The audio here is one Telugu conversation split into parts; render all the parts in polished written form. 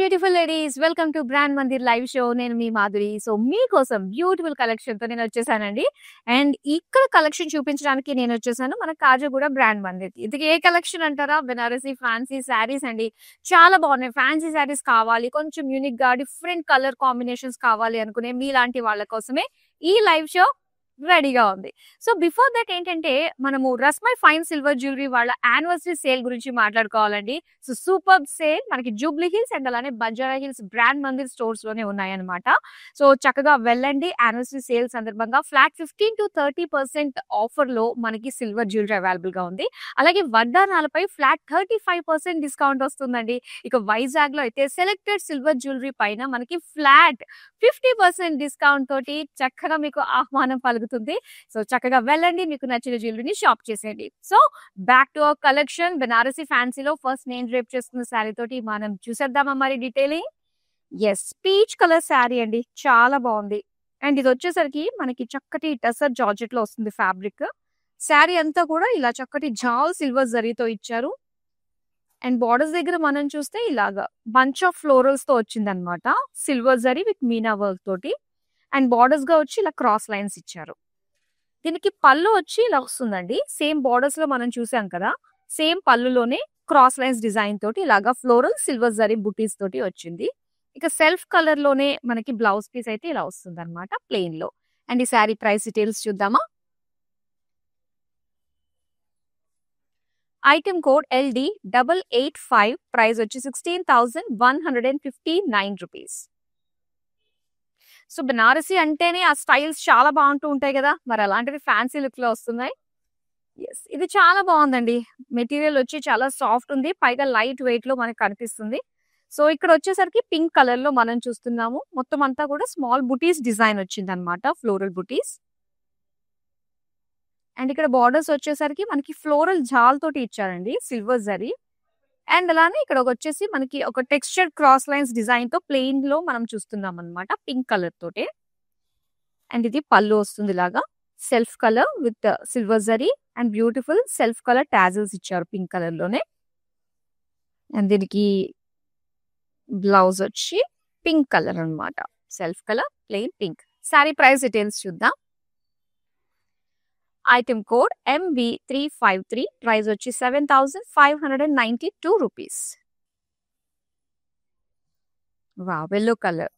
Beautiful ladies, welcome to brand Mandir live show. నేను మీ మాధురి. సో మీకోసం బ్యూటిఫుల్ కలెక్షన్ తో నేను వచ్చేసానండి. అండ్ ఇక్కడ కలెక్షన్ చూపించడానికి నేను వచ్చేసాను మన కాజాగూడ బ్రాండ్ మందిర్. ఇది ఏ కలెక్షన్ అంటారా? బెనారసీ ఫ్యాన్సీ శారీస్ అండి. చాలా బాగున్నాయి. ఫ్యాన్సీ శారీస్ కావాలి, కొంచెం యూనిక్ గా డిఫరెంట్ కలర్ కాంబినేషన్స్ కావాలి అనుకునే మీలాంటి వాళ్ళ కోసమే ఈ లైవ్ షో రెడీగా ఉంది. సో బిఫోర్ దట్ ఏంటంటే మనము రస్మై ఫైన్ సిల్వర్ జ్యువెలరీ వాళ్ళ యానివర్సరీ సేల్ గురించి మాట్లాడుకోవాలండి. సో సూపర్ సేల్ మనకి జూబ్లీ హిల్స్ అండ్ అలానే బంజారా హిల్స్ బ్రాండ్ మందిర్ స్టోర్స్ లోనే ఉన్నాయన్నమాట. సో చక్కగా వెళ్ళండి. యానివర్సరీ సేల్ సందర్భంగా ఫ్లాట్ 15 to 30% ఆఫర్ లో మనకి సిల్వర్ జ్యువెలరీ అవైలబుల్ గా ఉంది. అలాగే వడ్డానాలపై ఫ్లాట్ 35% డిస్కౌంట్ వస్తుందండి. ఇక వైజాగ్ లో అయితే సెలెక్టెడ్ సిల్వర్ జ్యువెలరీ పైన మనకి ఫ్లాట్ 50% డిస్కౌంట్ తోటి చక్కగా మీకు ఆహ్వానం పలుకుతుంది. సో చక్కగా వెళ్ళండి, మీకు నచ్చిన జ్యువెలరీని షాప్ చేసేయండి. So back to our collection. Banarasi ఫ్యాన్సీలో ఫస్ట్ నేను రేప్ చేస్తున్న శారీ తోటి మనం చూసేద్దామా మరి detailing. Yes, peach colour sari అండి, చాలా బాగుంది. అండ్ ఇది వచ్చేసరికి మనకి చక్కటి టసర్ జార్జెట్ లో వస్తుంది ఫ్యాబ్రిక్. శారీ అంతా కూడా ఇలా చక్కటి జాల్ సిల్వర్ జరీతో ఇచ్చారు. అండ్ బార్డర్స్ దగ్గర మనం చూస్తే ఇలాగా బంచ్ ఆఫ్ ఫ్లోరల్స్ తో వచ్చింది అనమాట. Silver zari with Meena work తోటి. అండ్ బార్డర్స్ గా వచ్చి ఇలా క్రాస్ లైన్స్ ఇచ్చారు. దీనికి పళ్ళు వచ్చి ఇలా వస్తుందండి. సేమ్ బార్డర్స్ లో మనం చూసాం కదా, సేమ్ పళ్ళులోనే క్రాస్ లైన్స్ డిజైన్ తోటి ఇలాగా ఫ్లోరల్ సిల్వర్ జరీ బుటీస్ తోటి వచ్చింది. ఇక సెల్ఫ్ కలర్ లోనే మనకి బ్లౌజ్ పీస్ అయితే ఇలా వస్తుంది అనమాట ప్లెయిన్ లో. అండ్ ఈ శారీ ప్రైస్ డీటెయిల్స్ చూద్దామా. ఐటమ్ కోడ్ LD885, ప్రైస్ వచ్చి 16,159 రూపీస్. సో బెనారసీ అంటేనే ఆ స్టైల్స్ చాలా బాగుంటూ ఉంటాయి కదా, మరి అలాంటివి ఫ్యాన్సీ లుక్ లో వస్తున్నాయి. ఎస్, ఇది చాలా బాగుందండి. మెటీరియల్ వచ్చి చాలా సాఫ్ట్ ఉంది, పైగా లైట్ వెయిట్ లో మనకి కనిపిస్తుంది. సో ఇక్కడ వచ్చేసరికి పింక్ కలర్ లో మనం చూస్తున్నాము. మొత్తం అంతా కూడా స్మాల్ బుటీస్ డిజైన్ వచ్చింది అనమాట, ఫ్లోరల్ బుటీస్. అండ్ ఇక్కడ బార్డర్స్ వచ్చేసరికి మనకి ఫ్లోరల్ జాల్ తోటి ఇచ్చారండి, సిల్వర్ జరీ. అండ్ అలానే ఇక్కడ వచ్చేసి మనకి ఒక టెక్స్చర్ క్రాస్ లైన్స్ డిజైన్ తో ప్లెయిన్ లో మనం చూస్తున్నాం అనమాట, పింక్ కలర్ తోటే. అండ్ ఇది పళ్ళు వస్తుంది ఇలాగా self colour with silver zari and beautiful self colour tassels ఇచ్చారు పింక్ కలర్ లోనే. అండ్ దీనికి బ్లౌజ్ వచ్చి పింక్ కలర్ అన్నమాట, self colour plain pink. Sorry price details చూద్దాం. ఐటమ్ కోడ్ MB353, ప్రైస్ వచ్చి 7,592 rupees. Wow, yellow colour.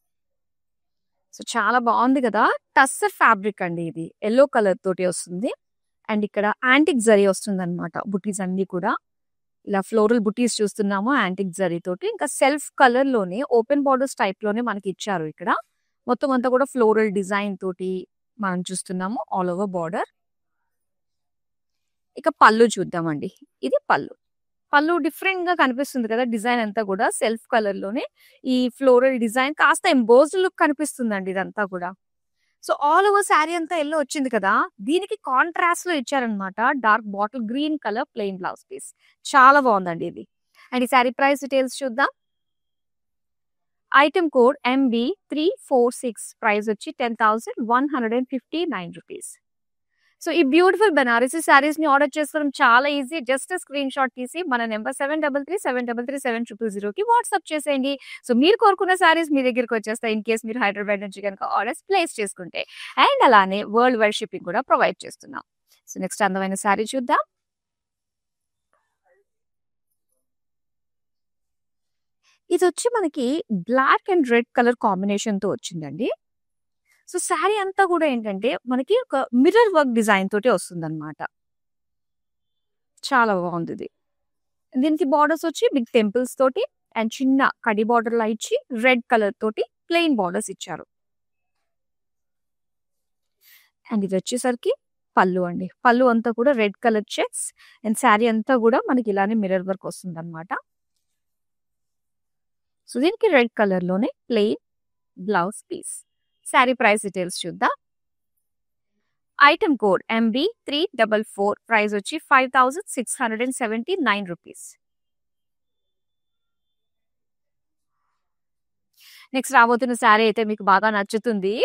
So చాలా బాగుంది కదా, టస్సర్ ఫ్యాబ్రిక్ అండి ఇది, ఎల్లో కలర్ తోటి వస్తుంది. అండ్ ఇక్కడ యాంటిక్ జరీ వస్తుంది అనమాట, బుటీస్ అన్ని కూడా ఇలా ఫ్లోరల్ బుటీస్ చూస్తున్నాము యాంటిక్ జరీ తోటి. ఇంకా సెల్ఫ్ కలర్ లోనే ఓపెన్ బార్డర్స్ టైప్ లోనే మనకి ఇచ్చారు. ఇక్కడ మొత్తం అంతా కూడా ఫ్లోరల్ డిజైన్ తోటి మనం చూస్తున్నాము ఆల్ ఓవర్ బార్డర్. ఇక పళ్ళు చూద్దామండి. ఇది పళ్ళు. పళ్ళు డిఫరెంట్ గా కనిపిస్తుంది కదా, డిజైన్ అంతా కూడా సెల్ఫ్ కలర్ లోనే ఈ ఫ్లోరల్ డిజైన్ కాస్త ఎంబోజ్డ్ లుక్ కనిపిస్తుందండి ఇదంతా కూడా. సో ఆల్ ఓవర్ శారీ అంతా ఎల్లో వచ్చింది కదా, దీనికి కాంట్రాస్ట్ లో ఇచ్చారనమాట dark bottle green colour plain blouse piece. చాలా బాగుందండి ఇది. అండ్ ఈ శారీ ప్రైస్ డీటెయిల్స్ చూద్దాం. ఐటమ్ కోడ్ MB346, ప్రైస్ వచ్చి 10,159 రూపీస్. సో ఈ బ్యూటిఫుల్ బెనారసీ శారీస్ ని ఆర్డర్ చేసుకోవడం చాలా ఈజీ. జస్ట్ స్క్రీన్ షాట్ తీసి మన నెంబర్ 7337337000 కి వాట్సాప్ చేసేయండి. సో మీరు కోరుకున్న శారీస్ మీ దగ్గరికి వచ్చేస్తాయి, ఇన్ కేస్ మీరు హైదరాబాద్ నుంచి కనుక ఆర్డర్స్ ప్లేస్ చేసుకుంటే. అండ్ అలానే వరల్డ్ వైడ్ షిప్పింగ్ కూడా ప్రొవైడ్ చేస్తున్నాం. సో నెక్స్ట్ అందమైన శారీ చూద్దాం. ఇది వచ్చి మనకి black and red colour combination తో వచ్చిందండి. సో శారీ అంతా కూడా ఏంటంటే మనకి ఒక మిర్రర్ వర్క్ డిజైన్ తోటి వస్తుంది అనమాట. చాలా బాగుంది ఇది. దీనికి బార్డర్స్ వచ్చి బిగ్ టెంపుల్స్ తోటి అండ్ చిన్న కడి బార్డర్ లా ఇచ్చి రెడ్ కలర్ తోటి ప్లెయిన్ బార్డర్స్ ఇచ్చారు. అండ్ ఇది వచ్చేసరికి పళ్ళు అండి. పళ్ళు అంతా కూడా red colour checks and sari అంతా కూడా మనకి ఇలానే మిర్రర్ వర్క్ వస్తుంది అనమాట. సో దీనికి రెడ్ కలర్ లోనే plain blouse piece. Sari price details చూద్దాం. ఐటమ్ కోడ్ MB344, ప్రైస్ వచ్చి 5,679 రూపీస్. నెక్స్ట్ రాబోతున్న శారీ అయితే మీకు బాగా నచ్చుతుంది,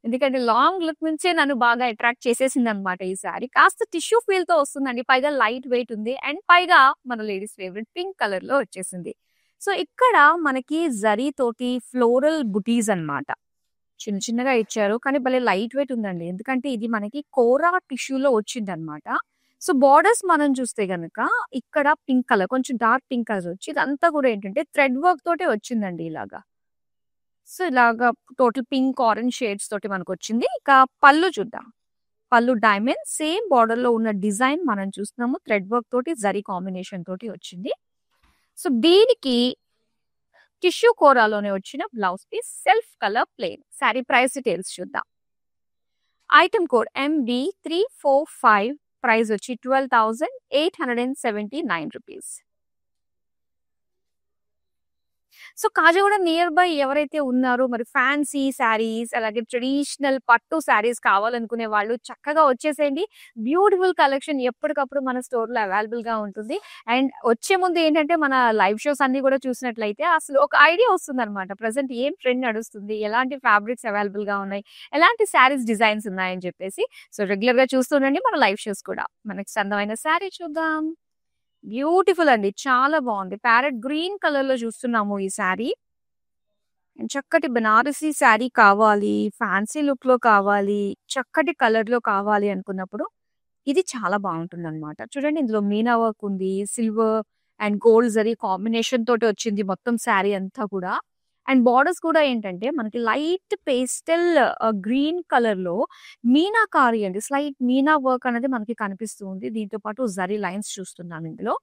ఎందుకంటే లాంగ్ లుక్ నుంచే నన్ను బాగా అట్రాక్ట్ చేసేసింది అనమాట ఈ శారీ. కాస్త టిష్యూ ఫీల్ తో వస్తుందండి, పైగా లైట్ వెయిట్ ఉంది. అండ్ పైగా మన లేడీస్ ఫేవరెట్ పింక్ కలర్ లో వచ్చేసింది. సో ఇక్కడ మనకి జరీ తోటి ఫ్లోరల్ బుటీస్ అన్నమాట. చిన్న చిన్నగా ఇచ్చారు. కానీ భలే లైట్ వెయిట్ ఉందండి. ఎందుకంటే ఇది మనకి కోరా టిష్యూలో వచ్చిందనమాట. సో బోర్డర్స్ మనం చూస్తే గనక ఇక్కడ పింక్ కలర్, కొంచెం డార్క్ పింక్ కలర్ వచ్చి ఇదంతా కూడా ఏంటంటే థ్రెడ్ వర్క్ తోటే వచ్చిందండి ఇలాగా. సో ఇలాగా టోటల్ పింక్, ఆరెంజ్ షేడ్స్ తోటి మనకొచ్చింది. ఇక పళ్ళు చూద్దాం. పళ్ళు డైమండ్ సేమ్ బోర్డర్ లో ఉన్న డిజైన్ మనం చూస్తున్నాము. థ్రెడ్ వర్క్ తోటి జరీ కాంబినేషన్ తోటి వచ్చింది. సో దీనికి టిష్యూ కోరాలోనే వచ్చిన blouse piece, self colour plain. Sari price details చూద్దాం. ఐటమ్ కోడ్ MB345, ప్రైస్ వచ్చి 12,879 rupees. So Khajaguda near by ఎవరైతే ఉన్నారో మరి ఫ్యాన్సీ శారీస్ అలాగే ట్రెడిషనల్ పట్టు శారీస్ కావాలనుకునే వాళ్ళు చక్కగా వచ్చేసేయండి. బ్యూటిఫుల్ కలెక్షన్ ఎప్పటికప్పుడు మన స్టోర్ లో అవైలబుల్ గా ఉంటుంది. అండ్ వచ్చే ముందు ఏంటంటే మన లైవ్ షోస్ అన్ని కూడా చూసినట్లయితే అసలు ఒక ఐడియా వస్తుంది అనమాట. ప్రెసెంట్ ఏం ట్రెండ్ నడుస్తుంది, ఎలాంటి ఫ్యాబ్రిక్స్ అవైలబుల్ గా ఉన్నాయి, ఎలాంటి శారీస్ డిజైన్స్ ఉన్నాయని చెప్పేసి. సో రెగ్యులర్ గా చూస్తుండండి మన లైవ్ షోస్ కూడా. మనకి అందమైన శారీ చూద్దాం. బ్యూటిఫుల్ అండి, చాలా బాగుంది. ప్యారెట్ గ్రీన్ కలర్ లో చూస్తున్నాము ఈ శారీ. చక్కటి బనారసీ శారీ కావాలి, ఫ్యాన్సీ లుక్ లో కావాలి, చక్కటి కలర్ లో కావాలి అనుకున్నప్పుడు ఇది చాలా బాగుంటుంది అనమాట. చూడండి ఇందులో మీనా వర్క్ ఉంది, silver and gold zari combination తోటి వచ్చింది మొత్తం శారీ అంతా కూడా. అండ్ బార్డర్స్ కూడా ఏంటంటే మనకి లైట్ పేస్టల్ గ్రీన్ కలర్ లో మీనాకారి అండి, స్లైట్ మీనా వర్క్ అనేది మనకి కనిపిస్తూ ఉంది. దీంతో పాటు జరీ లైన్స్ చూస్తున్నాం ఇందులో.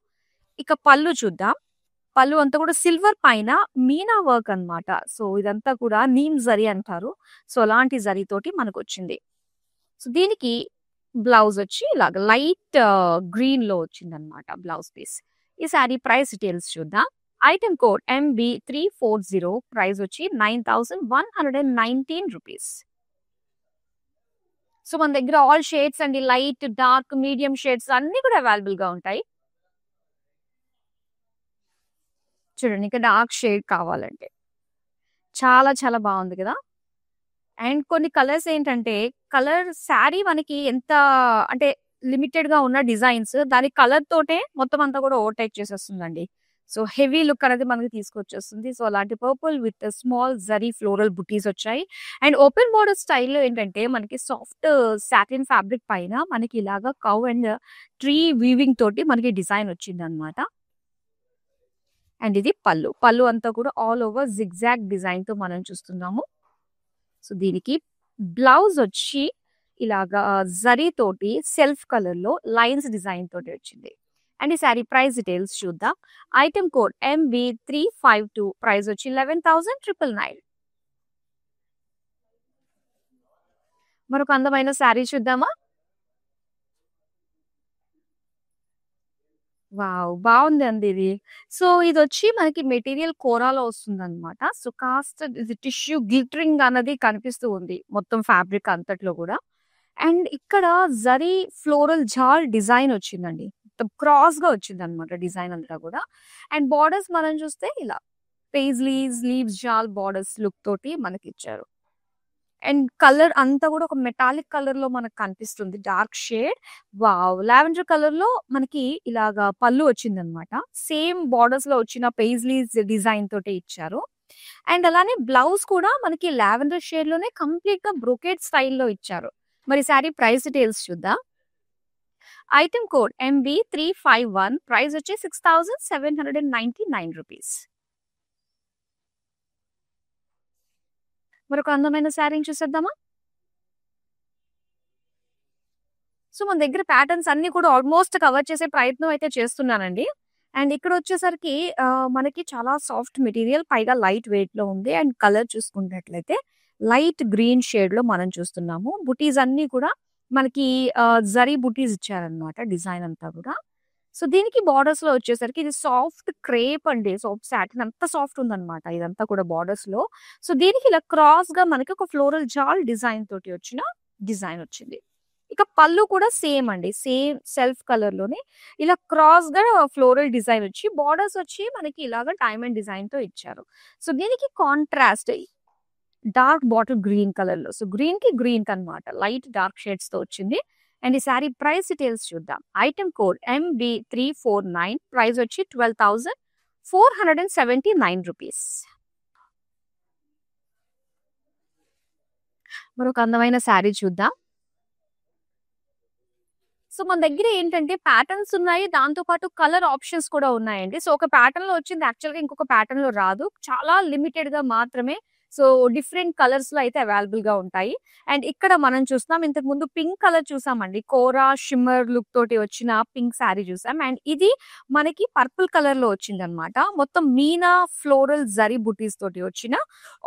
ఇక పళ్ళు చూద్దాం. పళ్ళు అంతా కూడా సిల్వర్ పైన మీనా వర్క్ అన్నమాట. సో ఇదంతా కూడా నీమ్ జరీ అంటారు. సో అలాంటి జరీ తోటి మనకు వచ్చింది. సో దీనికి బ్లౌజ్ వచ్చి ఇలాగ లైట్ గ్రీన్ లో వచ్చింది అనమాట బ్లౌజ్ పీస్. ఈ శారీ ప్రైస్ డీటెయిల్స్ చూద్దాం. ఐటమ్ కోడ్ MB340, ప్రైస్ వచ్చి 9,119 రూపీస్. సో మన దగ్గర ఆల్ షేడ్స్ అండి, లైట్, డార్క్, మీడియం షేడ్స్ అన్ని కూడా అవైలబుల్ గా ఉంటాయి. చూడండి ఇక డార్క్ షేడ్ కావాలంటే చాలా చాలా బాగుంది కదా. అండ్ కొన్ని కలర్స్ ఏంటంటే కలర్ శారీ మనకి ఎంత అంటే లిమిటెడ్ గా ఉన్న డిజైన్స్ దాని కలర్ తోటే మొత్తం అంతా కూడా ఓవర్టేక్ చేసేస్తుందండి. సో హెవీ లుక్ అనేది మనకి తీసుకొచ్చేస్తుంది. సో అలాంటి purple with small zari floral బుటీస్ వచ్చాయి. అండ్ ఓపెన్ బోర్డర్ స్టైల్లో ఏంటంటే మనకి సాఫ్ట్ సాటిన్ ఫ్యాబ్రిక్ పైన మనకి ఇలాగా కౌ అండ్ ట్రీ వీవింగ్ తోటి మనకి డిజైన్ వచ్చింది అనమాట. అండ్ ఇది పళ్ళు. పళ్ళు అంతా కూడా ఆల్ ఓవర్ జిగ్జాగ్ డిజైన్ తో మనం చూస్తున్నాము. సో దీనికి బ్లౌజ్ వచ్చి ఇలాగా జరీ తోటి సెల్ఫ్ కలర్ లో లైన్స్ డిజైన్ తోటి వచ్చింది. అండ్ ఈ శారీ ప్రైస్ డీటెయిల్స్ చూద్దాం. ఐటమ్ కోడ్ MB352, ప్రైస్ వచ్చి 11,999. మరొక అందమైన శారీ చూద్దామా. వావ్! బావుంది అండి ఇది. సో ఇదొచ్చి మనకి మెటీరియల్ కోరాలో వస్తుందన్నమాట. సో కాస్త ఇది టిష్యూ గ్లిటరింగ్ అన్నది కనిపిస్తూ ఉంది మొత్తం ఫ్యాబ్రిక్ అంతట్లో కూడా. అండ్ ఇక్కడ జరీ ఫ్లోరల్ జాల్ డిజైన్ వచ్చిందండి. మొత్తం క్రాస్‌గా వచ్చిందన్నమాట డిజైన్ అంతా కూడా. అండ్ బోర్డర్స్ మనం చూస్తే ఇలా పేజ్లీస్, లీవ్స్ జాల్ బోర్డర్స్ లుక్ తోటి మనకిచ్చారు. అండ్ కలర్ అంతా కూడా ఒక మెటాలిక్ కలర్ లో మనకు కనిపిస్తుంది, dark shade. Wow! Lavender colour లో మనకి ఇలాగా పళ్ళు వచ్చిందనమాట. సేమ్ బార్డర్స్ లో వచ్చిన పేజ్లీస్ డిజైన్ తోటి ఇచ్చారు. అండ్ అలానే బ్లౌజ్ కూడా మనకి లావెండర్ షేడ్ లోనే కంప్లీట్ గా బ్రొకేట్ స్టైల్లో ఇచ్చారు. మరి శారీ ప్రైస్ డీటెయిల్స్ చూద్దాం. ఐటమ్ కోడ్ MB351, ప్రైస్ వచ్చి 6,799 రూపీస్. మరొక అందమైన శారీని చూసేద్దామా. సో మన దగ్గర ప్యాటర్న్స్ అన్ని కూడా ఆల్మోస్ట్ కవర్ చేసే ప్రయత్నం అయితే చేస్తున్నానండి. అండ్ ఇక్కడ వచ్చేసరికి మనకి చాలా సాఫ్ట్ మెటీరియల్, పైగా లైట్ వెయిట్ లో ఉంది. అండ్ కలర్ చూసుకున్నట్లయితే లైట్ గ్రీన్ షేడ్ లో మనం చూస్తున్నాము. బుటీస్ అన్ని కూడా మనకి జరీ బుటీస్ ఇచ్చారనమాట డిజైన్ అంతా కూడా. సో దీనికి బార్డర్స్ లో వచ్చేసరికి ఇది సాఫ్ట్ క్రేప్ అండి, సాఫ్ట్ సాటిన్ అంత సాఫ్ట్ ఉందన్నమాట ఇదంతా కూడా బార్డర్స్ లో. సో దీనికి ఇలా క్రాస్ గా మనకి ఒక ఫ్లోరల్ జాల్ డిజైన్ తోటి వచ్చిన డిజైన్ వచ్చింది. ఇక పళ్ళు కూడా సేమ్ అండి, సేమ్ సెల్ఫ్ కలర్ లోనే ఇలా క్రాస్ గా ఫ్లోరల్ డిజైన్ వచ్చి బార్డర్స్ వచ్చి మనకి ఇలాగా డైమండ్ డిజైన్ తో ఇచ్చారు. సో దీనికి contrast dark bottle green colour లో, సో గ్రీన్ కి గ్రీన్ అన్నమాట, లైట్ డార్క్ షేడ్స్ తో వచ్చింది. అండ్ ఈ శారీ ప్రైస్ డీటెయిల్స్ చూద్దాం. ఐటమ్ కోడ్ MB349, ప్రైస్ వచ్చి 12,000 479 రూపీస్. మరొక అందమైన శారీ చూద్దాం. సో మన దగ్గర ఏంటంటే ప్యాటర్న్స్ ఉన్నాయి. దాంతో పాటు కలర్ ఆప్షన్స్ కూడా ఉన్నాయండి. సో ఒక ప్యాటర్న్‌లో వచ్చింది యాక్చువల్‌గా ఇంకొక ప్యాటర్న్‌లో రాదు. చాలా లిమిటెడ్‌గా మాత్రమే. సో డిఫరెంట్ కలర్స్‌లో అయితే అవైలబుల్‌గా ఉంటాయి. అండ్ ఇక్కడ మనం చూస్తున్నాం ఇంతకుముందు పింక్ కలర్ చూసామండి. కోరా షిమ్మర్ లుక్ తోటి వచ్చిన పింక్ శారీ చూసాం. అండ్ ఇది మనకి పర్పుల్ కలర్‌లో వచ్చిందనమాట. మొత్తం మీనా ఫ్లోరల్ జరీ బుటీస్ తోటి వచ్చిన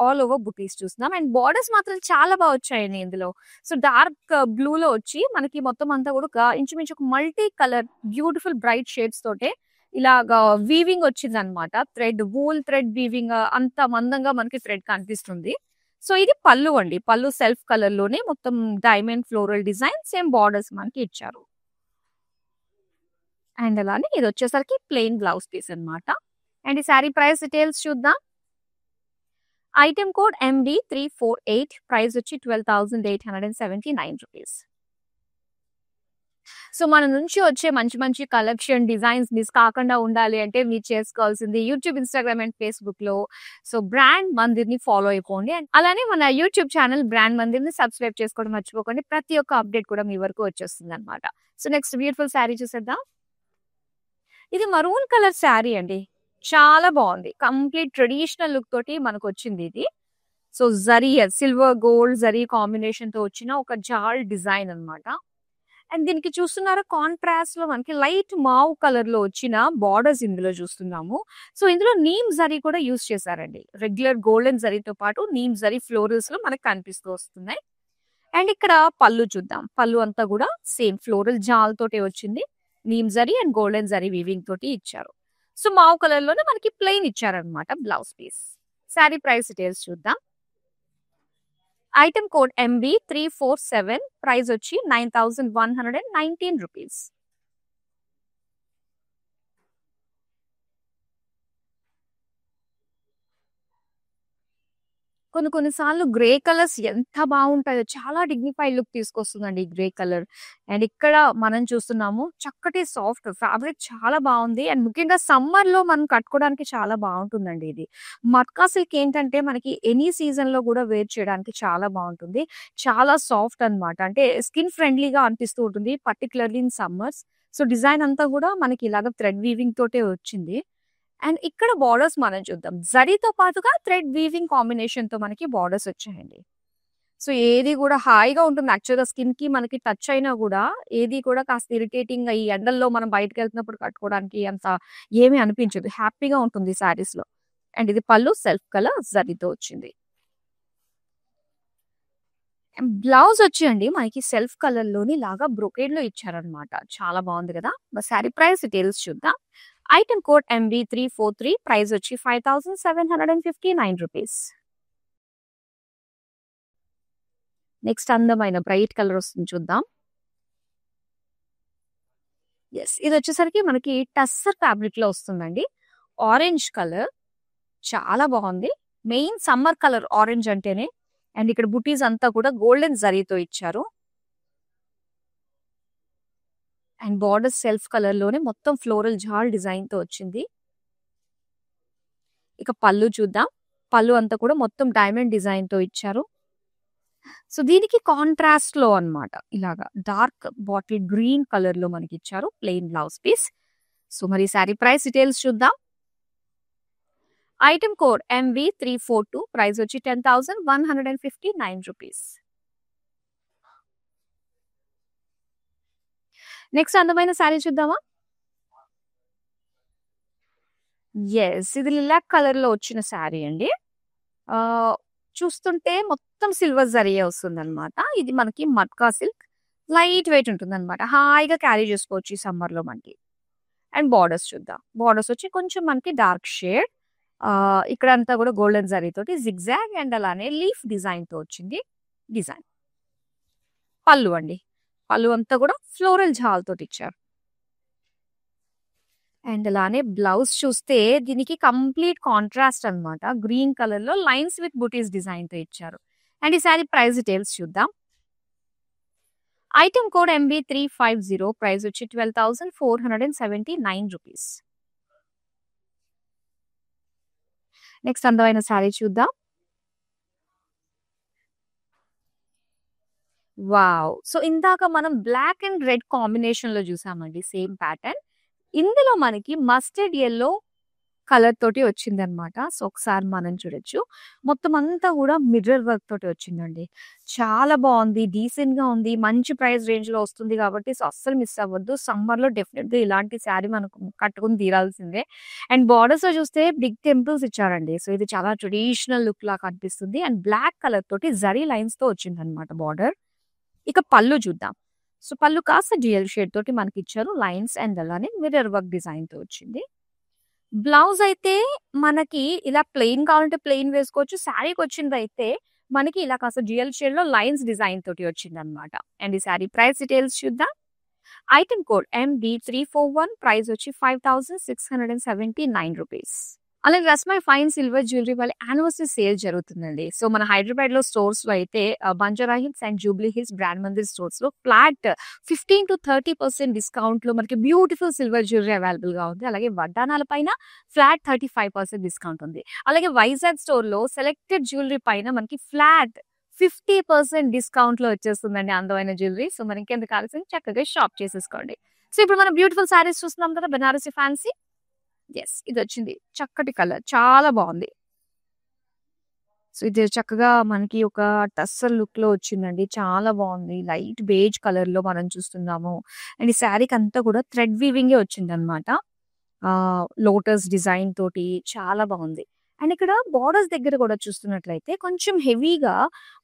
ఆల్ ఓవర్ బుటీస్ చూస్తున్నాం. అండ్ బోర్డర్స్ మాత్రం చాలా బాగా వచ్చాయండి ఇందులో. సో డార్క్ బ్లూలో వచ్చి మనకి మొత్తం అంతా కూడా ఇంచుమించు ఒక multi colour beautiful bright shades తోటే ఇలాగా వీవింగ్ వచ్చిందనమాట. వూల్ థ్రెడ్ వీవింగ్ అంత మందంగా మనకి థ్రెడ్ కనిపిస్తుంది. సో ఇది పళ్ళు అండి. పళ్ళు సెల్ఫ్ కలర్ లోనే మొత్తం diamond floral design same borders మనకి ఇచ్చారు. అండ్ అలానే ఇది వచ్చేసరికి ప్లెయిన్ బ్లౌజ్ పీస్ అన్నమాట. అండ్ ఈ శారీ ప్రైస్ డీటెయిల్స్ చూద్దాం. ఐటమ్ కోడ్ MD348, ప్రైస్ వచ్చి 12,879 రూపీస్. సో మన నుంచి వచ్చే మంచి మంచి కలెక్షన్ డిజైన్స్ మిస్ కాకుండా ఉండాలి అంటే మీరు చేసుకోవాల్సింది యూట్యూబ్, ఇన్స్టాగ్రామ్ అండ్ ఫేస్బుక్ లో సో బ్రాండ్ మందిర్ ని ఫాలో అయిపోండి. అండ్ అలానే మన యూట్యూబ్ ఛానల్ బ్రాండ్ మందిర్ ని సబ్స్క్రైబ్ చేసుకోవడం మర్చిపోకండి. ప్రతి ఒక్క అప్డేట్ కూడా మీ వరకు వచ్చేస్తుంది అనమాట. సో నెక్స్ట్ బ్యూటిఫుల్ శారీ చూసేద్దాం. ఇది మరూన్ కలర్ శారీ అండి. చాలా బాగుంది. కంప్లీట్ ట్రెడిషనల్ లుక్ తోటి మనకు వచ్చింది ఇది. So zari silver gold zari combination తో వచ్చిన ఒక జాల్ డిజైన్ అన్నమాట. అండ్ దీనికి చూస్తున్నారా కాంట్రాస్ట్ లో మనకి లైట్ మావ్ కలర్ లో వచ్చిన బార్డర్స్ ఇందులో చూస్తున్నాము. సో ఇందులో నీమ్ జరీ కూడా యూస్ చేశారండి. రెగ్యులర్ గోల్డెన్ జరీతో పాటు నీమ్ జరీ ఫ్లోరల్స్ లో మనకి కనిపిస్తూ వస్తున్నాయి. అండ్ ఇక్కడ పళ్ళు చూద్దాం. పళ్ళు అంతా కూడా సేమ్ ఫ్లోరల్ జాల్ తోటే వచ్చింది. నీమ్ zari and golden zari weaving తోటి ఇచ్చారు. సో మావ్ కలర్ లోనే మనకి ప్లెయిన్ ఇచ్చారనమాట blouse piece. Sari price details చూద్దాం. ఐటమ్ కోడ్ MB347, ప్రైస్ వచ్చి 9,119 రూపీస్. కొన్నిసార్లు గ్రే కలర్స్ ఎంత బాగుంటాయో, చాలా డిగ్నిఫైడ్ లుక్ తీసుకొస్తుందండి ఈ గ్రే కలర్. అండ్ ఇక్కడ మనం చూస్తున్నాము చక్కటి సాఫ్ట్ ఫ్యాబ్రిక్ చాలా బాగుంది. అండ్ ముఖ్యంగా సమ్మర్ లో మనం కట్టుకోవడానికి చాలా బాగుంటుందండి ఇది. మట్కా సిల్క్ ఏంటంటే మనకి ఎనీ సీజన్ లో కూడా వేర్ చేయడానికి చాలా బాగుంటుంది. చాలా సాఫ్ట్ అన్నమాట. అంటే స్కిన్ ఫ్రెండ్లీగా అనిపిస్తూ ఉంటుంది particularly in summers. So design అంతా కూడా మనకి ఇలాగ థ్రెడ్ వీవింగ్ తోటే వచ్చింది. అండ్ ఇక్కడ బార్డర్స్ మనం చూద్దాం. జరీతో పాటుగా థ్రెడ్ వీవింగ్ కాంబినేషన్ తో మనకి బార్డర్స్ వచ్చాయండి. సో ఏది కూడా హాయిగా ఉంటుంది. యాక్చువల్‌గా స్కిన్‌కి మనకి టచ్ అయినా కూడా ఏది కూడా కాస్త ఇరిటేటింగ్‌గా ఈ ఎండల్లో మనం బయటికెళ్తున్నప్పుడు కట్టుకోవడానికి అంత ఏమీ అనిపించదు. హ్యాపీగా ఉంటుంది శారీస్‌లో. అండ్ ఇది పళ్ళు సెల్ఫ్ కలర్ జరీతో వచ్చింది. అండ్ బ్లౌజ్ వచ్చి అండి మనకి సెల్ఫ్ కలర్ లోని లాగా బ్రొకేడ్ లో ఇచ్చారనమాట. చాలా బాగుంది కదా. శారీ ప్రైస్ డీటెయిల్స్ చూద్దాం. ఐటమ్ కోడ్ MB343, ప్రైస్ వచ్చి 5,759 రూపీస్. నెక్స్ట్ అందమైన బ్రైట్ కలర్ వస్తుంది చూద్దాం. ఇది వచ్చేసరికి మనకి టస్సర్ ఫ్యాబ్రిక్ లో వస్తుందండి. ఆరెంజ్ కలర్ చాలా బాగుంది. మెయిన్ సమ్మర్ కలర్ ఆరెంజ్ అంటేనే. అండ్ ఇక్కడ బుటీస్ అంతా కూడా గోల్డెన్ జరీతో ఇచ్చారు. అండ్ బార్డర్ సెల్ఫ్ కలర్ లోనే మొత్తం ఫ్లోరల్ జాల్ డిజైన్ తో వచ్చింది. ఇక పళ్ళు చూద్దాం. పళ్ళు అంతా కూడా మొత్తం డైమండ్ డిజైన్ తో ఇచ్చారు. సో దీనికి కాంట్రాస్ట్ లో అన్నమాట ఇలాగా డార్క్ బాటిల్ గ్రీన్ కలర్ లో మనకి ఇచ్చారు ప్లెయిన్ బ్లౌజ్ పీస్. సో మరి శారీ ప్రైస్ డీటెయిల్స్ చూద్దాం. ఐటమ్ కోడ్ MB342, ప్రైస్ వచ్చి 10,159 రూపీస్. నెక్స్ట్ అందమైన శారీ చూద్దామా. ఇది లిలాక్ కలర్ లో వచ్చిన శారీ అండి. చూస్తుంటే మొత్తం సిల్వర్ జరీ వస్తుంది అనమాట. ఇది మనకి మట్కా సిల్క్ లైట్ వెయిట్ ఉంటుంది అనమాట. హాయిగా క్యారీ చేసుకోవచ్చు ఈ సమ్మర్ లో మనకి. అండ్ బార్డర్స్ చూద్దాం. బార్డర్స్ వచ్చి కొంచెం మనకి డార్క్ షేడ్. ఇక్కడ అంతా కూడా గోల్డెన్ జరీ తోటి జిగ్జాగ్ అండ్ అలానే లీఫ్ డిజైన్ తో వచ్చింది డిజైన్. పళ్ళు అండి. పళ్ళు అంతా కూడా ఫ్లోరల్ జాల్ తోటి ఇచ్చారు. అండ్ అలానే బ్లౌజ్ చూస్తే దీనికి కంప్లీట్ కాంట్రాస్ట్ అన్నమాట. గ్రీన్ కలర్ లో లైన్స్ విత్ బుటీస్ డిజైన్ తో ఇచ్చారు. అండ్ ఈ సారీ ప్రైస్ డీటెయిల్స్ చూద్దాం. ఐటమ్ కోడ్ MB350, ప్రైస్ వచ్చి 12,479 రూపీస్. నెక్స్ట్ అందమైన శారీ చూద్దాం. వావ్! సో, ఇందాక మనం బ్లాక్ అండ్ రెడ్ కాంబినేషన్‌లో జూసామండి సేమ్ ప్యాటర్న్. ఇందులో మనకి మస్టర్డ్ యెల్లో కలర్ తోటి వచ్చిందనమాట. సో, ఒకసారి మనం చూడొచ్చు. మొత్తం అంతా గూడా మిర్రర్ వర్క్ తోటి వచ్చిందండి. చాలా బావుంది. డీసెంట్‌గా ఉంది. మంచి ప్రైస్ రేంజ్‌లో వస్తుంది గాబట్టి సో, అస్సలు మిస్ అవ్వద్దు. సమ్మర్‌లో డెఫినెట్‌గా ఇలాంటి శారీ మనకు కట్టుకొని తీరాల్సిందే. అండ్ బోర్డర్స్‌లో చూస్తే బిగ్ టెంపుల్స్ ఇచ్చారండి. సో, ఇది చాలా ట్రెడిషనల్ లుక్‌లా కనిపిస్తుంది. అండ్ బ్లాక్ కలర్ తోటి జరీ లైన్స్‌తో వచ్చిందనమాట బోర్డర్. ఇక పళ్ళు చూద్దాం. సో, పళ్ళు కాస్త డ్యూయల్ షేడ్ తోటి మనకిచ్చారు. లైన్స్ అండ్ అలానే మిర్రర్ వర్క్ డిజైన్‌తో వచ్చింది. బ్లౌజ్ అయితే మనకి ఇలా ప్లెయిన్ కావాలంటే ప్లెయిన్ వేసుకోవచ్చు. శారీకొచ్చిందయితే మనకి ఇలా కాస్త డ్యూయల్ షేడ్‌లో లైన్స్ డిజైన్ తోటి వచ్చిందనమాట. అండ్ ఈ శారీ ప్రైస్ డీటెయిల్స్ చూద్దాం. ఐటెమ్ కోడ్ MB341 ప్రైస్ వచ్చి ₹5,679. అలాగే రస్మై ఫైన్ సిల్వర్ జ్యువెలరీ వాళ్ళ యానివర్సరీ సేల్ జరుగుతుందండి. సో, మన హైదరాబాద్‌లో స్టోర్స్‌లో అయితే బంజారా హిల్స్ అండ్ జూబ్లీ హిల్స్ బ్రాండ్ మందిర్ స్టోర్స్‌లో ఫ్లాట్ 15-30% డిస్కౌంట్‌లో మనకి బ్యూటిఫుల్ సిల్వర్ జ్యువెలరీ అవైలబుల్‌గా ఉంది. అలాగే వడ్డానాల పైన ఫ్లాట్ 35% డిస్కౌంట్ ఉంది. అలాగే వైజాగ్ స్టోర్‌లో సెలెక్టెడ్ జ్యువెలరీ పైన మనకి ఫ్లాట్ 50% డిస్కౌంట్‌లో వచ్చేస్తుందండి అందమైన జ్యువెలరీ. సో, మరి ఇంకెందుకు ఆలస్యం చక్కగా షాప్ చేసేసుకోండి. సో, ఇప్పుడు మనం బ్యూటిఫుల్ శారీస్ చూస్తున్నాం కదా! బెనారసి ఫ్యాన్సీ. యెస్. ఇదొచ్చింది. చక్కటి కలర్. చాలా బావుంది. సో, ఇది చక్కగా మనకి ఒక టస్సర్ లుక్‌లో వచ్చిందండి. చాలా బావుంది. లైట్ బేజ్ కలర్‌లో మనం చూస్తున్నాము. అండ్ ఈ శారీకంతా కూడా థ్రెడ్ వీవింగే వచ్చిందనమాట. లోటస్ డిజైన్ తోటి చాలా బావుంది. అండ్ ఇక్కడ బోర్డర్స్ దగ్గర కూడా చూస్తున్నట్లయితే కొంచెం హెవీగా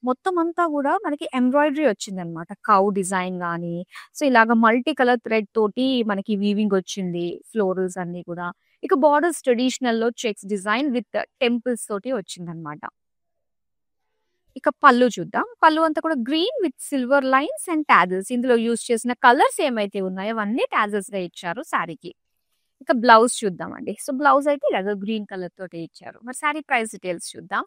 మొత్తం అంతా గూడా మనకి ఎంబ్రాయిడరీ వచ్చిందనమాట. కౌ డిజైన్ గాని, సో, ఇలాగ మల్టీ కలర్ థ్రెడ్ తోటి మనకి వీవింగ్ వచ్చింది. ఫ్లోరల్స్ అన్నీ కూడా. ఇక బోర్డర్స్ ట్రెడిషనల్‌లో చెక్స్ డిజైన్ విత్ టెంపుల్స్ తోటి వచ్చిందనమాట. ఇక పళ్ళు చూద్దాం. పళ్ళు అంతా కూడా green with silver lines and tassels. ఇందులో యూజ్ చేసిన కలర్స్ ఏమైతే ఉన్నాయో అవన్నీ టాజిల్స్‌గా ఇచ్చారు శారీకి. ఇక బ్లౌజ్ చూద్దామండి. సో, బ్లౌజ్ అయితే ఇలాగ గ్రీన్ కలర్ తోటి ఇచ్చారు. మరి శారీ ప్రైస్ డీటెయిల్స్ చూద్దాం.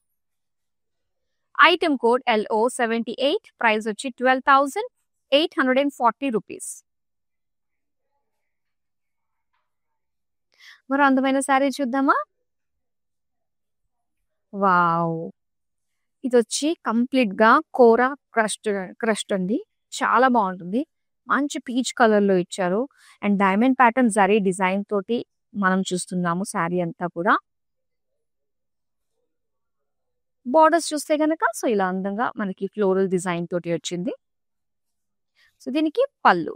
ఐటెమ్ కోడ్ LO78 ప్రైస్ వచ్చి ₹12,840. మరో అందమైన శారీ చూద్దామా? వావ్! ఇదొచ్చి కంప్లీట్‌గా కోరా క్రష్డ్ అండి. చాలా బావుంటుంది. మంచి పీచ్ కలర్‌లో ఇచ్చారు. And diamond pattern zari design తోటి మనం చూస్తున్నాము శారీ అంతా కూడా. బోర్డర్స్ చూస్తే గనక సో, ఇలా అందంగా మనకి ఫ్లోరల్ డిజైన్ తోటి వచ్చింది. సో, దీనికి పళ్ళు.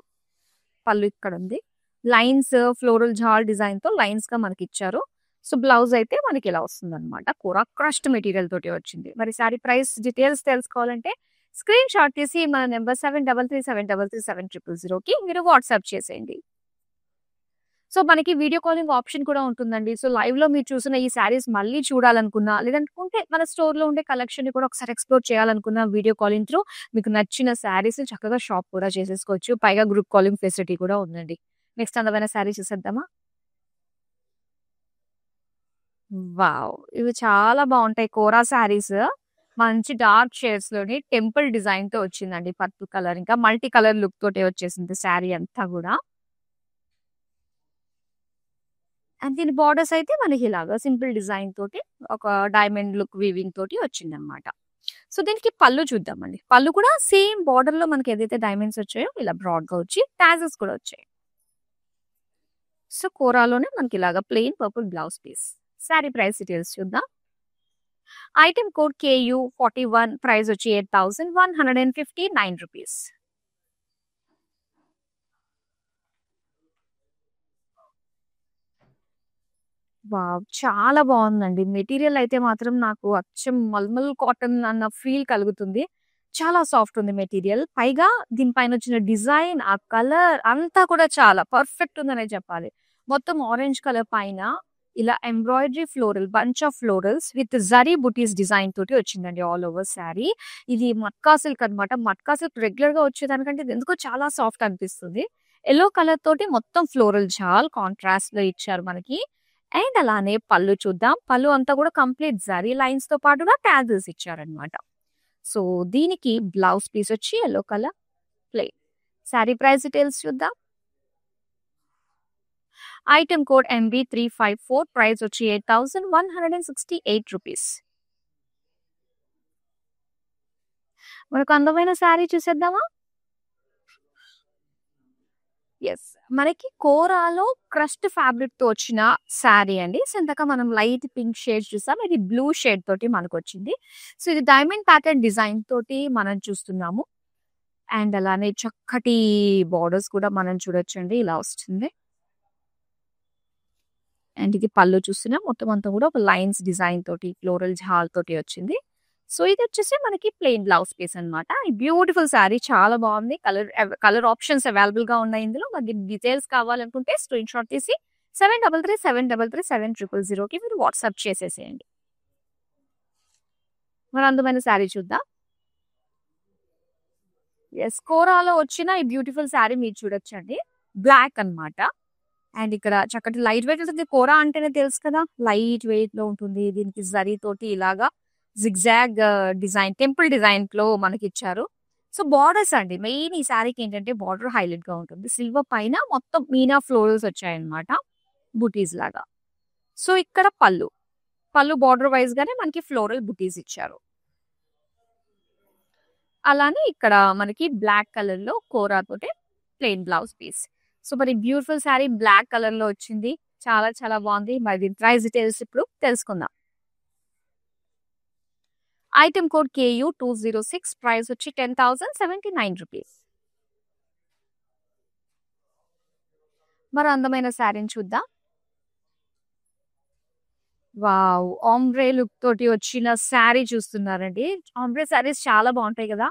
పళ్ళు ఇక్కడుంది. లైన్స్ ఫ్లోరల్ జాల్ డిజైన్‌తో లైన్స్‌గా మనకిచ్చారు. సో, బ్లౌజ్ అయితే మనకి ఇలా వస్తుందనమాట. కోరా క్రష్డ్ మెటీరియల్ తోటి వచ్చింది. మరి శారీ ప్రైస్ డీటెయిల్స్ తెలుసుకోవాలంటే స్క్రీన్ షాట్ తీసి మన నంబర్ 7337337000కి మీరు వాట్సాప్ చేసేయండి. సో, మనకి వీడియో కాలింగ్ ఆప్షన్ కూడా ఉంటుందండి. సో, లైవ్‌లో మీరు చూసిన ఈ శారీస్ మళ్ళీ చూడాలనుకున్నా, లేదనుకుంటే మన స్టోర్‌లో ఉండే కలెక్షన్‌ని కూడా ఒకసారి ఎక్స్‌ప్లోర్ చేయాలనుకున్న వీడియో కాలింగ్ త్రూ మీకు నచ్చిన శారీస్ చక్కగా షాప్ కూడా చేసేసుకోవచ్చు. పైగా గ్రూప్ కాలింగ్ ఫెసిలిటీ కూడా ఉందండి. నెక్స్ట్ అందమైన శారీ చూసేద్దామా? వావ్! ఇవి చాలా బావుంటాయి కోరా శారీస్. మంచి డార్క్ షేడ్స్‌లోని టెంపుల్ డిజైన్‌తో వచ్చిందండి. పర్పుల్ కలర్ ఇంకా మల్టీ కలర్ లుక్ తోటే వచ్చేసింది శారీ అంతా గూడా. అండ్ దీని బోర్డర్స్ అయితే మనకి ఇలాగా సింపుల్ డిజైన్ తోటి ఒక డైమండ్ లుక్ వీవింగ్ తోటి వచ్చిందనమాట. సో, దీనికి పళ్ళు చూద్దామండి. పళ్ళు కూడా సేమ్ బోర్డర్‌లో మనకి ఏదైతే డైమండ్స్ వచ్చాయో ఇలా బ్రాడ్‌గా వచ్చి టాజెస్ కూడా వచ్చాయి. సో, కోరాలోనే మనకి ఇలాగా plain purple blouse piece. Sari price details చూద్దాం. ఐటెమ్ కోడ్ KU41 ప్రైస్ వచ్చి ₹8,159. వావ్! చాలా బావుందండి. మెటీరియల్ అయితే మాత్రం నాకు అచ్చం మల్మల్ కాటన్ అన్న ఫీల్ కలుగుతుంది. చాలా సాఫ్ట్ ఉంది మెటీరియల్. పైగా దీని పైనొచ్చిన డిజైన్, ఆ కలర్ అంతా కూడా చాలా పర్ఫెక్ట్ ఉందనే చెప్పాలి. మొత్తం ఆరెంజ్ కలర్ పైన ఇలా embroidery floral, bunch of florals with zari buttis design తోటి వచ్చిందండి ఆల్ ఓవర్ శారీ. ఇది మట్కా సిల్క్ అనమాట. మట్కా సిల్క్ రెగ్యులర్‌గా వచ్చేదానికంటే ఇది ఎందుకో చాలా సాఫ్ట్ అనిపిస్తుంది. యెల్లో కలర్ తోటి మొత్తం ఫ్లోరల్ జాల్ కాంట్రాస్ట్‌లో ఇచ్చారు మనకి. అండ్ అలానే పళ్ళు చూద్దాం. పళ్ళు అంతా కూడా కంప్లీట్ జరీ లైన్స్‌తో పాటుగా టాజిల్స్ ఇచ్చారనమాట. సో, దీనికి బ్లౌజ్ పీస్ వచ్చి yellow colour plain. Sari price details చూద్దాం. ఐటెమ్ కోడ్ MB354 ప్రైస్ వచ్చి 8,168 రూపీస్. మరొక అందమైన శారీ చూసేద్దామా? యెస్. మనకి కోరాలో క్రస్ట్ ఫ్యాబ్రిక్‌తో వచ్చిన శారీ అండి. సో, ఇందాక మనం లైట్ పింక్ షేడ్ చూసాం. ఇది బ్లూ షేడ్ తోటి మనకొచ్చింది. సో, ఇది డైమండ్ ప్యాటర్న్ డిజైన్ తోటి మనం చూస్తున్నాము. అండ్ అలానే చక్కటి బోర్డర్స్ కూడా మనం చూడొచ్చండి. ఇలా వస్తుంది. అండ్ ఇది పళ్ళు చూస్తున్నాం. మొత్తం అంతా కూడా ఒక లైన్స్ డిజైన్ తోటి, ఫ్లోరల్ జాల్ తోటి వచ్చింది. సో, ఇదొచ్చేసి మనకి ప్లెయిన్ బ్లౌజ్ పీస్ అన్నమాట. ఈ బ్యూటిఫుల్ శారీ చాలా బాగుంది. కలర్ ఆప్షన్స్ అవైలబుల్‌గా ఉన్నాయి ఇందులో. మరి డీటెయిల్స్ కావాలనుకుంటే స్క్రీన్‌షాట్ తీసి 7337007000కి మీరు వాట్సాప్ చేసేసేయండి. మరి అందమైన శారీ చూద్దాం. యెస్. కోరాలో వచ్చిన ఈ బ్యూటిఫుల్ శారీ మీరు చూడొచ్చండి. బ్లాక్ అన్నమాట. అండ్ ఇక్కడ చక్కటి లైట్ వెయిట్ ఉంటుంది. కోరా అంటేనే తెలుసు కదా! లైట్ వెయిట్‌లో ఉంటుంది. దీనికి జరీ తోటి ఇలాగా జిగ్‌జాగ్ డిజైన్, టెంపుల్ డిజైన్‌లో మనకిచ్చారు. సో, బోర్డర్స్ అండి. మెయిన్ ఈ శారీకి ఏంటంటే బోర్డర్ హైలైట్‌గా ఉంటుంది. సిల్వర్ పైన మొత్తం మీనా ఫ్లోరల్స్ వచ్చాయన్నమాట. బుటీస్ లాగా. సో, ఇక్కడ పళ్ళు. పళ్ళు బోర్డర్ వైస్‌గానే మనకి ఫ్లోరల్ బుటీస్ ఇచ్చారు. అలానే ఇక్కడ మనకి బ్లాక్ కలర్‌లో కోరా తోటి ప్లెయిన్ బ్లౌజ్ పీస్. సో, మరి బ్యూటిఫుల్ శారీ బ్లాక్ కలర్‌లో వచ్చింది. చాలా చాలా బాగుంది. మరి దీని ప్రైస్ డీటెయిల్స్ ఇప్పుడు తెలుసుకుందాం. ఐటెమ్ కోడ్ KU206 ప్రైస్ వచ్చి 10,079 రూపీస్. మరో అందమైన శారీని చూద్దాం. వావ్! ఆంబ్రే లుక్ తోటి వచ్చిన శారీ చూస్తున్నారండి. ఆంబ్రే శారీస్ చాలా బాగుంటాయి కదా!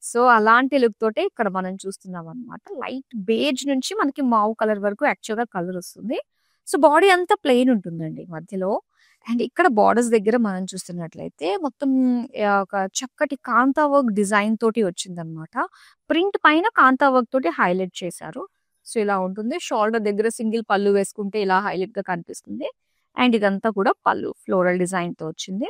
సో, అలాంటి లుక్ తోటే ఇక్కడ మనం చూస్తున్నాం అన్నమాట. లైట్ బేజ్ నుంచి మనకి మావ్ కలర్ వరకు యాక్చువల్‌గా కలర్ వస్తుంది. సో, బాడీ అంతా ప్లెయిన్ ఉంటుందండి మధ్యలో. అండ్ ఇక్కడ బోర్డర్స్ దగ్గర మనం చూస్తున్నట్లయితే మొత్తం ఒక చక్కటి కాంతా వర్క్ డిజైన్ తోటి వచ్చిందన్నమాట. ప్రింట్ పైన కాంతా వర్క్ తోటి హైలైట్ చేశారు. సో, ఇలా ఉంటుంది. షోల్డర్ దగ్గర సింగిల్ పళ్ళు వేసుకుంటే ఇలా హైలైట్‌గా కనిపిస్తుంది. అండ్ ఇదంతా కూడా పళ్ళు ఫ్లోరల్ డిజైన్‌తో వచ్చింది.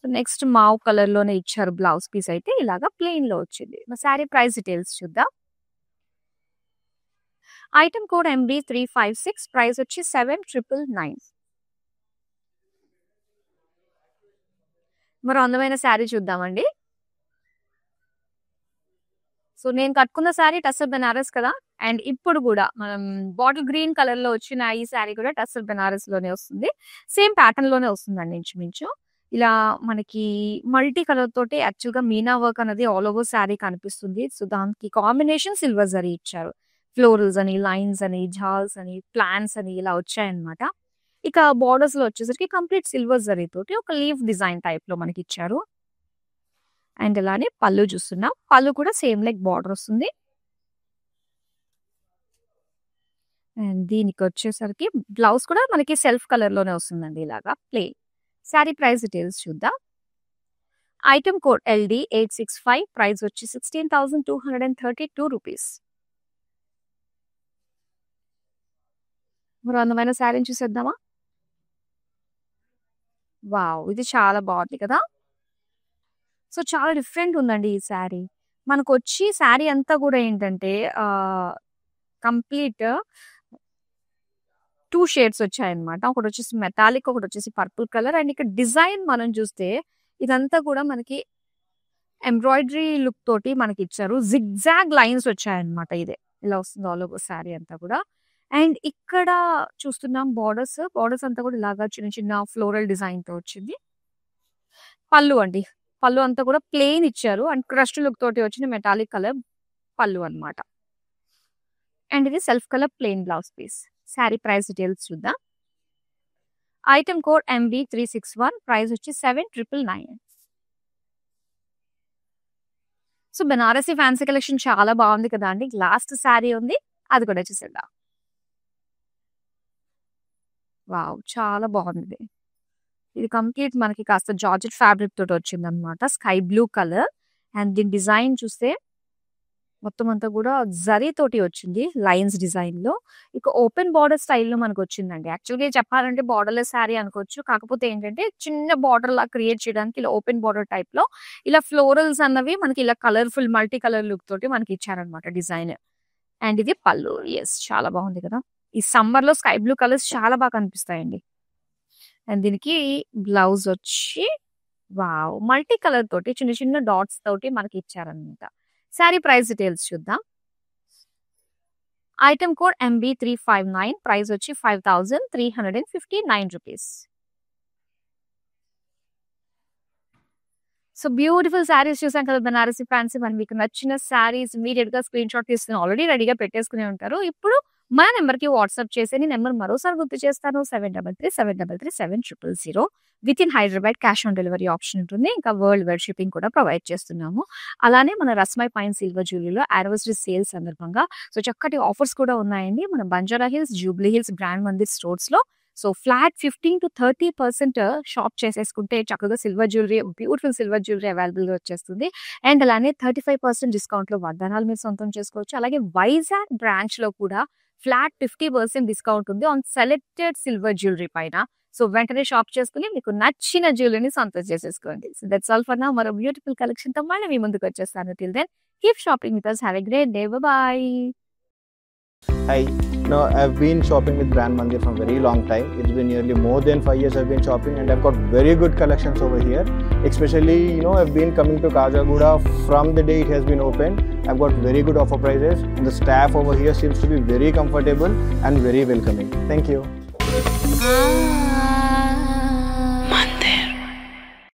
నెక్స్ట్ మావ్ కలర్‌లోనే ఇచ్చారు బ్లౌజ్ పీస్ అయితే ఇలాగా ప్లెయిన్‌లో వచ్చింది. మరి శారీ ప్రైస్ డీటెయిల్స్ చూద్దాం. ఐటెమ్ కోడ్ MB356 ప్రైస్ వచ్చి 7,999. మరో అందమైన శారీ చూద్దామండి. సో, నేను కట్టుకున్న శారీ టస్సర్ బెనారస్ కదా! అండ్ ఇప్పుడు కూడా మనం బాటిల్ గ్రీన్ కలర్‌లో వచ్చిన ఈ శారీ కూడా టస్సర్ బెనారస్‌లోనే వస్తుంది. సేమ్ ప్యాటర్న్‌లోనే వస్తుందండి ఇంచుమించు. ఇలా మనకి మల్టీ కలర్ తోటి యాక్చువల్‌గా మీనా వర్క్ అనేది ఆల్ ఓవర్ శారీ కనిపిస్తుంది. సో, దానికి కాంబినేషన్ సిల్వర్ జరీ ఇచ్చారు. ఫ్లోరల్స్ అని, లైన్స్ అని, జాల్స్ అని, ప్లాంట్స్ అని ఇలా వచ్చాయన్నమాట. ఇక బోర్డర్స్‌లో వచ్చేసరికి కంప్లీట్ సిల్వర్ జరీ తోటి ఒక లీఫ్ డిజైన్ టైప్‌లో మనకిచ్చారు. అండ్ అలానే పళ్ళు చూస్తున్నాం. పళ్ళు కూడా సేమ్ లైక్ బోర్డర్ వస్తుంది. అండ్ దీనికొచ్చేసరికి బ్లౌజ్ కూడా మనకి సెల్ఫ్ కలర్‌లోనే వస్తుందండి ఇలాగా ప్లెయిన్. శారీ ప్రైస్ డీటెయిల్స్ చూద్దాం. ఐటెమ్ కోడ్ LD865 ప్రైస్ వచ్చి 16,232 రూపీస్. మరో అందమైన శారీని చూసేద్దామా? వావ్! ఇది చాలా బాగుంది కదా! సో, చాలా డిఫరెంట్ ఉందండి ఈ శారీ. మనకొచ్చి శారీ అంతా కూడా ఏంటంటే కంప్లీట్ 2 షేడ్స్ వచ్చాయన్నమాట. ఒకటొచ్చేసి మెటాలిక్, ఒకటొచ్చేసి పర్పుల్ కలర్. అండ్ ఇక్కడ డిజైన్ మనం చూస్తే ఇదంతా కూడా మనకి ఎంబ్రాయిడరీ లుక్ తోటి మనకిచ్చారు. జిగ్‌జాగ్ లైన్స్ వచ్చాయన్నమాట ఇదే. ఇలా వస్తుంది ఆల్ ఓవర్ శారీ అంతా కూడా. అండ్ ఇక్కడ చూస్తున్నాం బోర్డర్స్. బోర్డర్స్ అంతా కూడా ఇలాగా చిన్న చిన్న ఫ్లోరల్ డిజైన్‌తో వచ్చింది. పళ్ళు అండి. పళ్ళు అంతా కూడా ప్లెయిన్ ఇచ్చారు. అండ్ క్రష్డ్ లుక్ తోటి వచ్చిన మెటాలిక్ కలర్ పళ్ళు అన్నమాట. అండ్ ఇది self colour plain blouse piece. Sari price details చూద్దాం. ఐటెమ్ కోడ్ MB361 ప్రైస్ వచ్చి 7,999. సో, బెనారసి ఫ్యాన్సీ కలెక్షన్ చాలా బాగుంది కదా అండి. లాస్ట్ శారీ ఉంది. అది కూడా చూసేద్దాం. వావ్! చాలా బాగుంది. ఇది కంప్లీట్ మనకి కాస్త జార్జెట్ ఫ్యాబ్రిక్ తోటి వచ్చిందన్నమాట. Sky blue colour. అండ్ దీని డిజైన్ చూస్తే మొత్తం అంతా కూడా జరీ తోటి వచ్చింది లైన్స్ డిజైన్‌లో. ఇక ఓపెన్ బోర్డర్ స్టైల్‌లో మనకొచ్చిందండి. యాక్చువల్‌గా చెప్పాలంటే బోర్డర్‌లెస్ శారీ అనుకోవచ్చు. కాకపోతే ఏంటంటే చిన్న బోర్డర్‌లా క్రియేట్ చేయడానికి ఇలా ఓపెన్ బోర్డర్ టైప్‌లో ఇలా ఫ్లోరల్స్ అన్నవి మనకి ఇలా కలర్‌ఫుల్ మల్టీ కలర్ లుక్ తోటి మనకిచ్చారన్నమాట డిజైన్. అండ్ ఇది పళ్ళు. యెస్. చాలా బాగుంది కదా! ఈ సమ్మర్‌లో స్కై బ్లూ కలర్స్ చాలా బాగా కనిపిస్తాయండి. అండ్ దీనికి బ్లౌజ్ వచ్చి వావ్! మల్టీ కలర్ తోటి చిన్న చిన్న డాట్స్ తోటి మనకి ఇచ్చారనమాట. శారీ ప్రైస్ డీటెయిల్స్ చూద్దాం. ఐటెమ్ కోడ్ MB359 ప్రైస్ వచ్చి 5359 రూపీస్. సో బ్యూటిఫుల్ శారీస్ చూసాం కదా, బనారసి ఫ్యాన్సీ. మరి మీకు నచ్చిన శారీస్ ఇమీడియట్‌గా స్క్రీన్‌షాట్ తీసుకొని ఆల్రెడీ రెడీగా పెట్టేసుకునే ఉంటారు. ఇప్పుడు మన నంబర్‌కి వాట్సాప్ చేసేయండి. నంబర్ మరోసారి గుర్తు చేస్తాను 7337337000. Within Hyderabad cash on delivery option ఉంటుంది. ఇంకా వరల్డ్ వైడ్ షిప్పింగ్ కూడా ప్రొవైడ్ చేస్తున్నాము. అలానే మన రస్మై పైన్ సిల్వర్ జ్యువెలరీలో యానివర్సరీ సేల్ సందర్భంగా సో చక్కటి ఆఫర్స్ కూడా ఉన్నాయండి. మన బంజారా హిల్స్, జూబ్లీ హిల్స్ బ్రాండ్ మందిర్ స్టోర్స్‌లో సో ఫ్లాట్ 15-30% షాప్ చేసేసుకుంటే చక్కగా silver jewellery, beautiful silver jewellery అవైలబుల్‌గా వచ్చేస్తుంది. అండ్ అలానే 35% డిస్కౌంట్‌లో వడ్డానాలు మీరు సొంతం చేసుకోవచ్చు. అలాగే వైజాగ్ బ్రాంచ్‌లో కూడా ఫ్లాట్ 50% డిస్కౌంట్ ఉంది ఆన్ సెలెక్టెడ్ సిల్వర్ జ్యువెలరీ పైన. సో వెంటనే షాప్ చేసుకొని మీకు నచ్చిన జ్యువెలరీని సొంతం చేసేసుకోండి. So that's all for now. మరో బ్యూటిఫుల్ కలెక్షన్‌తో మళ్ళీ మీ ముందుకు వచ్చేస్తాను. Till then keep shopping with us. Have a great day. Bye-bye. Hi. No, I've been shopping with Brand Mandir for a very long time. It's been nearly more than 5 years I've been shopping, and I've got very good collections over here. Especially, I've been coming to Kajagoda from the day it has been opened. I've got very good offer prices, and the staff over here seems to be very comfortable and very welcoming. Thank you.